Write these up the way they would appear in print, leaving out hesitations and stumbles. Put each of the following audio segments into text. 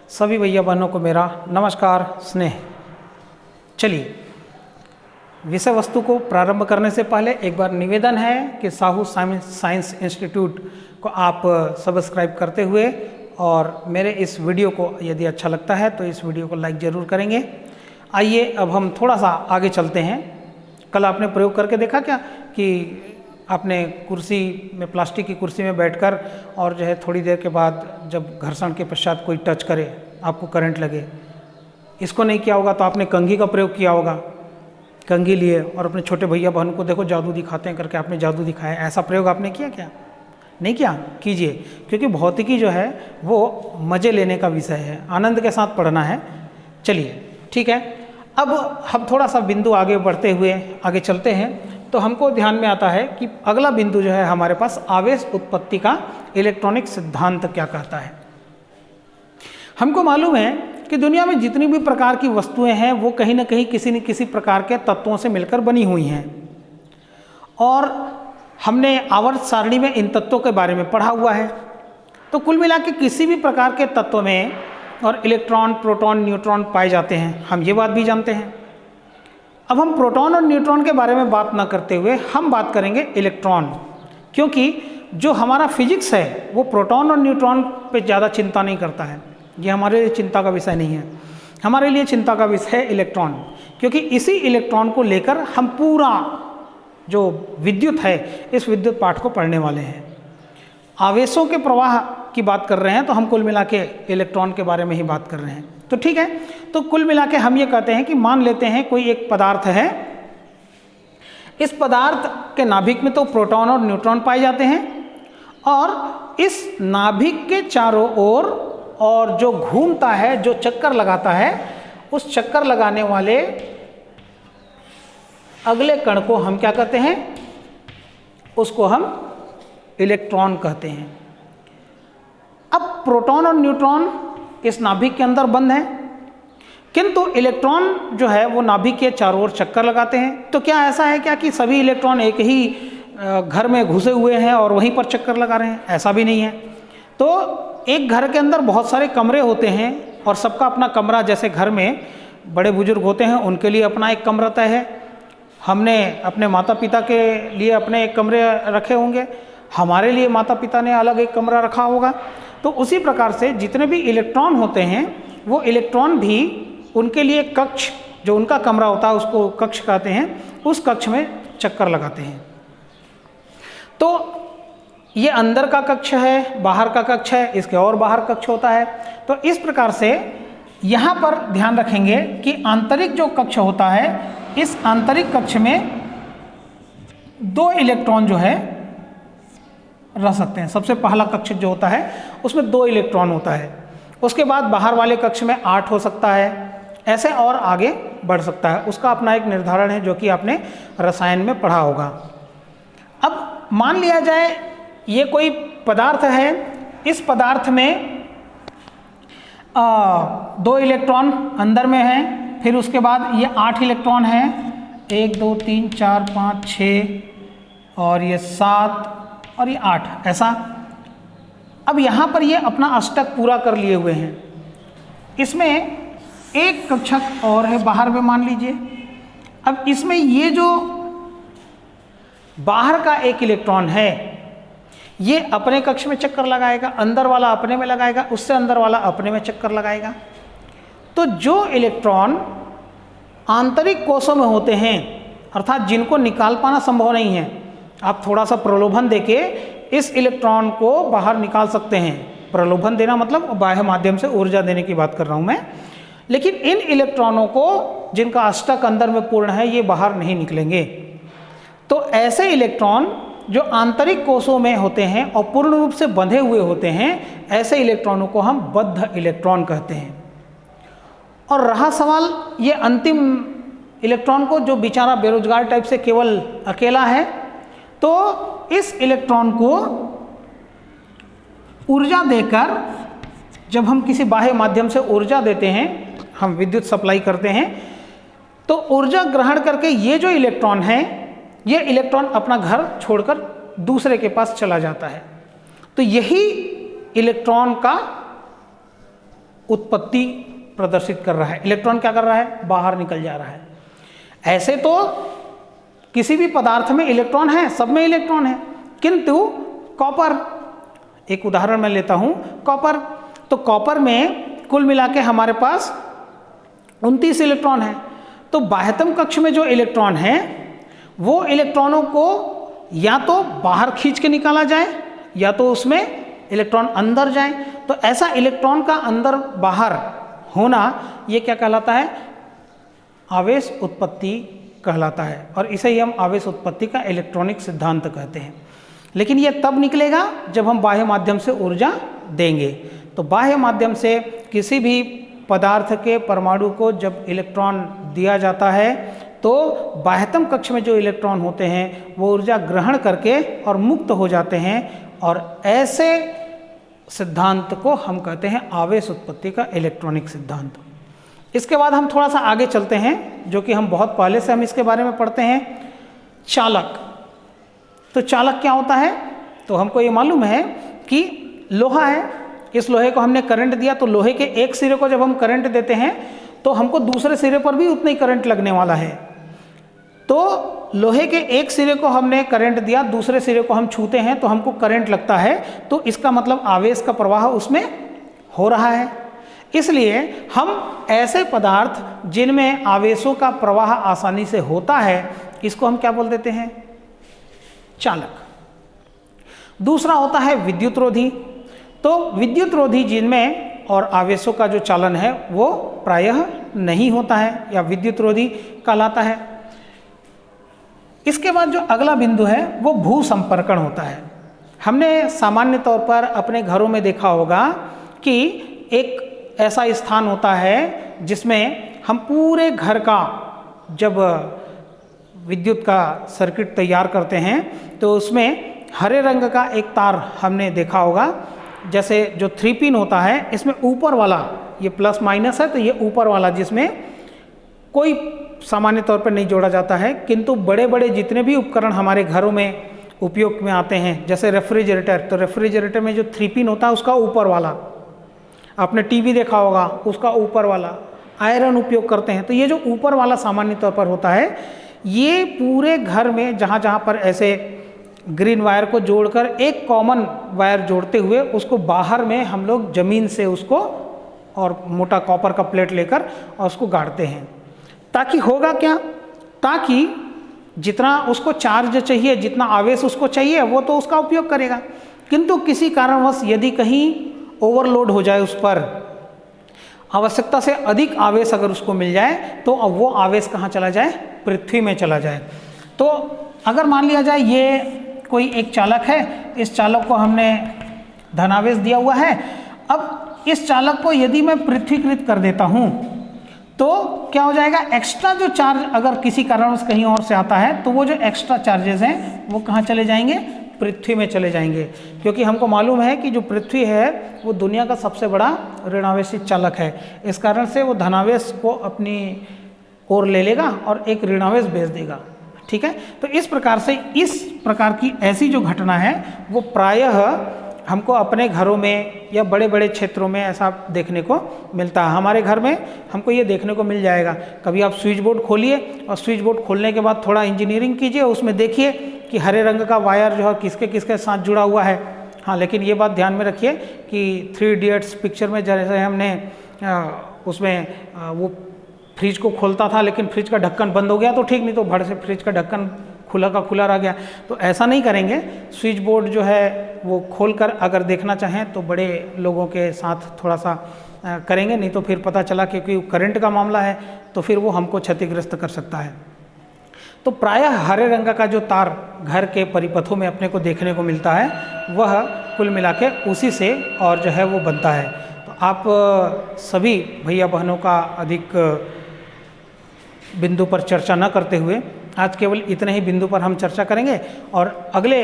सभी भैया बहनों को मेरा नमस्कार स्नेह। चलिए, विषय वस्तु को प्रारंभ करने से पहले एक बार निवेदन है कि साहू साइंस इंस्टीट्यूट को आप सब्सक्राइब करते हुए और मेरे इस वीडियो को यदि अच्छा लगता है तो इस वीडियो को लाइक ज़रूर करेंगे। आइए अब हम थोड़ा सा आगे चलते हैं। कल आपने प्रयोग करके देखा क्या कि आपने कुर्सी में, प्लास्टिक की कुर्सी में बैठकर और जो है थोड़ी देर के बाद जब घर्षण के पश्चात कोई टच करे आपको करंट लगे, इसको नहीं किया होगा तो आपने कंघी का प्रयोग किया होगा। कंघी लिए और अपने छोटे भैया बहन को देखो जादू दिखाते हैं करके आपने जादू दिखाया, ऐसा प्रयोग आपने किया क्या? नहीं किया? कीजिए, क्योंकि भौतिकी जो है वो मज़े लेने का विषय है, आनंद के साथ पढ़ना है। चलिए ठीक है, अब हम थोड़ा सा बिंदु आगे बढ़ते हुए आगे चलते हैं तो हमको ध्यान में आता है कि अगला बिंदु जो है हमारे पास आवेश उत्पत्ति का इलेक्ट्रॉनिक सिद्धांत क्या कहता है। हमको मालूम है कि दुनिया में जितनी भी प्रकार की वस्तुएं हैं वो कहीं ना कहीं किसी न किसी प्रकार के तत्वों से मिलकर बनी हुई हैं, और हमने आवर्त सारणी में इन तत्वों के बारे में पढ़ा हुआ है। तो कुल मिला के किसी भी प्रकार के तत्व में और इलेक्ट्रॉन, प्रोटॉन, न्यूट्रॉन पाए जाते हैं, हम ये बात भी जानते हैं। अब हम प्रोटॉन और न्यूट्रॉन के बारे में बात ना करते हुए हम बात करेंगे इलेक्ट्रॉन, क्योंकि जो हमारा फिजिक्स है वो प्रोटॉन और न्यूट्रॉन पे ज़्यादा चिंता नहीं करता है। ये हमारे लिए चिंता का विषय नहीं है। हमारे लिए चिंता का विषय है इलेक्ट्रॉन, क्योंकि इसी इलेक्ट्रॉन को लेकर हम पूरा जो विद्युत है इस विद्युत पाठ को पढ़ने वाले हैं। आवेशों के प्रवाह की बात कर रहे हैं तो हम कुल मिला के इलेक्ट्रॉन के बारे में ही बात कर रहे हैं। तो ठीक है, तो कुल मिला के हम ये कहते हैं कि मान लेते हैं कोई एक पदार्थ है, इस पदार्थ के नाभिक में तो प्रोटॉन और न्यूट्रॉन पाए जाते हैं, और इस नाभिक के चारों ओर और जो घूमता है, जो चक्कर लगाता है, उस चक्कर लगाने वाले अगले कण को हम क्या कहते हैं? उसको हम इलेक्ट्रॉन कहते हैं। अब प्रोटॉन और न्यूट्रॉन इस नाभिक के अंदर बंद है, किंतु इलेक्ट्रॉन जो है वो नाभिक के चारों ओर चक्कर लगाते हैं। तो क्या ऐसा है क्या कि सभी इलेक्ट्रॉन एक ही घर में घुसे हुए हैं और वहीं पर चक्कर लगा रहे हैं? ऐसा भी नहीं है। तो एक घर के अंदर बहुत सारे कमरे होते हैं और सबका अपना कमरा, जैसे घर में बड़े बुजुर्ग होते हैं उनके लिए अपना एक कमरा तय है, हमने अपने माता पिता के लिए अपने एक कमरे रखे होंगे, हमारे लिए माता पिता ने अलग एक कमरा रखा होगा। तो उसी प्रकार से जितने भी इलेक्ट्रॉन होते हैं वो इलेक्ट्रॉन भी उनके लिए कक्ष, जो उनका कमरा होता है उसको कक्ष कहते हैं, उस कक्ष में चक्कर लगाते हैं। तो ये अंदर का कक्ष है, बाहर का कक्ष है, इसके और बाहर कक्ष होता है। तो इस प्रकार से यहाँ पर ध्यान रखेंगे कि आंतरिक जो कक्ष होता है, इस आंतरिक कक्ष में 2 इलेक्ट्रॉन जो है रह सकते हैं। सबसे पहला कक्ष जो होता है उसमें 2 इलेक्ट्रॉन होता है, उसके बाद बाहर वाले कक्ष में 8 हो सकता है, ऐसे और आगे बढ़ सकता है। उसका अपना एक निर्धारण है जो कि आपने रसायन में पढ़ा होगा। अब मान लिया जाए ये कोई पदार्थ है, इस पदार्थ में 2 इलेक्ट्रॉन अंदर में हैं, फिर उसके बाद ये 8 इलेक्ट्रॉन हैं, 1 2 3 4 5 6 और ये 7 और ये 8, ऐसा। अब यहाँ पर ये अपना अष्टक पूरा कर लिए हुए हैं, इसमें एक कक्षक और है बाहर में मान लीजिए। अब इसमें ये जो बाहर का एक इलेक्ट्रॉन है ये अपने कक्ष में चक्कर लगाएगा, अंदर वाला अपने में लगाएगा, उससे अंदर वाला अपने में चक्कर लगाएगा। तो जो इलेक्ट्रॉन आंतरिक कोशों में होते हैं, अर्थात जिनको निकाल पाना संभव नहीं है, आप थोड़ा सा प्रलोभन देके इस इलेक्ट्रॉन को बाहर निकाल सकते हैं। प्रलोभन देना मतलब बाह्य माध्यम से ऊर्जा देने की बात कर रहा हूँ मैं। लेकिन इन इलेक्ट्रॉनों को जिनका अष्टक अंदर में पूर्ण है ये बाहर नहीं निकलेंगे। तो ऐसे इलेक्ट्रॉन जो आंतरिक कोशों में होते हैं और पूर्ण रूप से बंधे हुए होते हैं, ऐसे इलेक्ट्रॉनों को हम बद्ध इलेक्ट्रॉन कहते हैं। और रहा सवाल ये अंतिम इलेक्ट्रॉन को, जो बेचारा बेरोजगार टाइप से केवल अकेला है, तो इस इलेक्ट्रॉन को ऊर्जा देकर, जब हम किसी बाह्य माध्यम से ऊर्जा देते हैं, हम विद्युत सप्लाई करते हैं, तो ऊर्जा ग्रहण करके ये जो इलेक्ट्रॉन है, ये इलेक्ट्रॉन अपना घर छोड़कर दूसरे के पास चला जाता है। तो यही इलेक्ट्रॉन का उत्पत्ति प्रदर्शित कर रहा है, इलेक्ट्रॉन क्या कर रहा है, बाहर निकल जा रहा है। ऐसे तो किसी भी पदार्थ में इलेक्ट्रॉन है, सब में इलेक्ट्रॉन है, किंतु कॉपर, एक उदाहरण मैं लेता हूं, कॉपर, तो कॉपर में कुल मिला के हमारे पास 29 इलेक्ट्रॉन है। तो बाह्यतम कक्ष में जो इलेक्ट्रॉन है वो इलेक्ट्रॉनों को या तो बाहर खींच के निकाला जाए या तो उसमें इलेक्ट्रॉन अंदर जाए। तो ऐसा इलेक्ट्रॉन का अंदर बाहर होना ये क्या कहलाता है, आवेश उत्पत्ति कहलाता है, और इसे ही हम आवेश उत्पत्ति का इलेक्ट्रॉनिक सिद्धांत कहते हैं। लेकिन ये तब निकलेगा जब हम बाह्य माध्यम से ऊर्जा देंगे। तो बाह्य माध्यम से किसी भी पदार्थ के परमाणु को जब इलेक्ट्रॉन दिया जाता है तो बाह्यतम कक्ष में जो इलेक्ट्रॉन होते हैं वो ऊर्जा ग्रहण करके और मुक्त हो जाते हैं, और ऐसे सिद्धांत को हम कहते हैं आवेश उत्पत्ति का इलेक्ट्रॉनिक सिद्धांत। इसके बाद हम थोड़ा सा आगे चलते हैं, जो कि हम बहुत पहले से हम इसके बारे में पढ़ते हैं, चालक। तो चालक क्या होता है, तो हमको ये मालूम है कि लोहा है, इस लोहे को हमने करंट दिया, तो लोहे के एक सिरे को जब हम करंट देते हैं तो हमको दूसरे सिरे पर भी उतना ही करंट लगने वाला है। तो लोहे के एक सिरे को हमने करंट दिया, दूसरे सिरे को हम छूते हैं तो हमको करंट लगता है, तो इसका मतलब आवेश का प्रवाह उसमें हो रहा है। इसलिए हम ऐसे पदार्थ जिनमें आवेशों का प्रवाह आसानी से होता है, इसको हम क्या बोल देते हैं, चालक। दूसरा होता है विद्युत रोधी। तो विद्युत रोधी जिनमें और आवेशों का जो चालन है वो प्रायः नहीं होता है या विद्युत रोधी कहलाता है। इसके बाद जो अगला बिंदु है वो भू संपर्कण होता है। हमने सामान्य तौर पर अपने घरों में देखा होगा कि एक ऐसा स्थान होता है जिसमें हम पूरे घर का जब विद्युत का सर्किट तैयार करते हैं तो उसमें हरे रंग का एक तार हमने देखा होगा, जैसे जो 3 पिन होता है, इसमें ऊपर वाला ये प्लस माइनस है, तो ये ऊपर वाला जिसमें कोई सामान्य तौर पर नहीं जोड़ा जाता है, किंतु बड़े बड़े जितने भी उपकरण हमारे घरों में उपयोग में आते हैं, जैसे रेफ्रिजरेटर, तो रेफ्रिजरेटर में जो 3 पिन होता है उसका ऊपर वाला, आपने टीवी देखा होगा उसका ऊपर वाला, आयरन उपयोग करते हैं तो ये जो ऊपर वाला सामान्य तौर पर होता है, ये पूरे घर में जहाँ जहाँ पर ऐसे ग्रीन वायर को जोड़कर एक कॉमन वायर जोड़ते हुए उसको बाहर में हम लोग ज़मीन से उसको और मोटा कॉपर का प्लेट लेकर और उसको गाड़ते हैं, ताकि होगा क्या, ताकि जितना उसको चार्ज चाहिए, जितना आवेश उसको चाहिए वो तो उसका उपयोग करेगा, किंतु किसी कारणवश यदि कहीं ओवरलोड हो जाए, उस पर आवश्यकता से अधिक आवेश अगर उसको मिल जाए तो अब वो आवेश कहाँ चला जाए, पृथ्वी में चला जाए। तो अगर मान लिया जाए ये कोई एक चालक है, इस चालक को हमने धनावेश दिया हुआ है, अब इस चालक को यदि मैं पृथ्वीकृत कर देता हूँ तो क्या हो जाएगा, एक्स्ट्रा जो चार्ज अगर किसी कारणवश कहीं और से आता है तो वो जो एक्स्ट्रा चार्जेस हैं वो कहाँ चले जाएंगे, पृथ्वी में चले जाएंगे, क्योंकि हमको मालूम है कि जो पृथ्वी है वो दुनिया का सबसे बड़ा ऋणावेशी चालक है। इस कारण से वो धनावेश को अपनी ओर ले लेगा और एक ऋणावेश भेज देगा, ठीक है। तो इस प्रकार से इस प्रकार की ऐसी जो घटना है वो प्रायः हमको अपने घरों में या बड़े बड़े क्षेत्रों में ऐसा देखने को मिलता है। हमारे घर में हमको ये देखने को मिल जाएगा, कभी आप स्विच बोर्ड खोलिए और स्विच बोर्ड खोलने के बाद थोड़ा इंजीनियरिंग कीजिए, उसमें देखिए कि हरे रंग का वायर जो है किसके किसके साथ जुड़ा हुआ है। हाँ, लेकिन ये बात ध्यान में रखिए कि 3 इडियट्स पिक्चर में जैसे हमने उसमें वो फ्रिज को खोलता था लेकिन फ्रिज का ढक्कन बंद हो गया तो ठीक, नहीं तो भड़ से फ्रिज का ढक्कन खुला का खुला रह गया। तो ऐसा नहीं करेंगे, स्विच बोर्ड जो है वो खोलकर अगर देखना चाहें तो बड़े लोगों के साथ थोड़ा सा करेंगे, नहीं तो फिर पता चला क्योंकि करंट का मामला है तो फिर वो हमको क्षतिग्रस्त कर सकता है। तो प्रायः हरे रंग का जो तार घर के परिपथों में अपने को देखने को मिलता है वह कुल मिला के उसी से और जो है वो बनता है। तो आप सभी भैया बहनों का अधिक बिंदु पर चर्चा न करते हुए आज केवल इतने ही बिंदु पर हम चर्चा करेंगे और अगले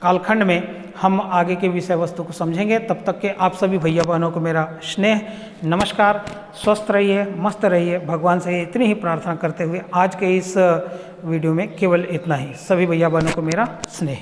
कालखंड में हम आगे के विषय वस्तु को समझेंगे। तब तक के आप सभी भैया बहनों को मेरा स्नेह नमस्कार। स्वस्थ रहिए, मस्त रहिए, भगवान से इतनी ही प्रार्थना करते हुए आज के इस वीडियो में केवल इतना ही। सभी भैया बहनों को मेरा स्नेह।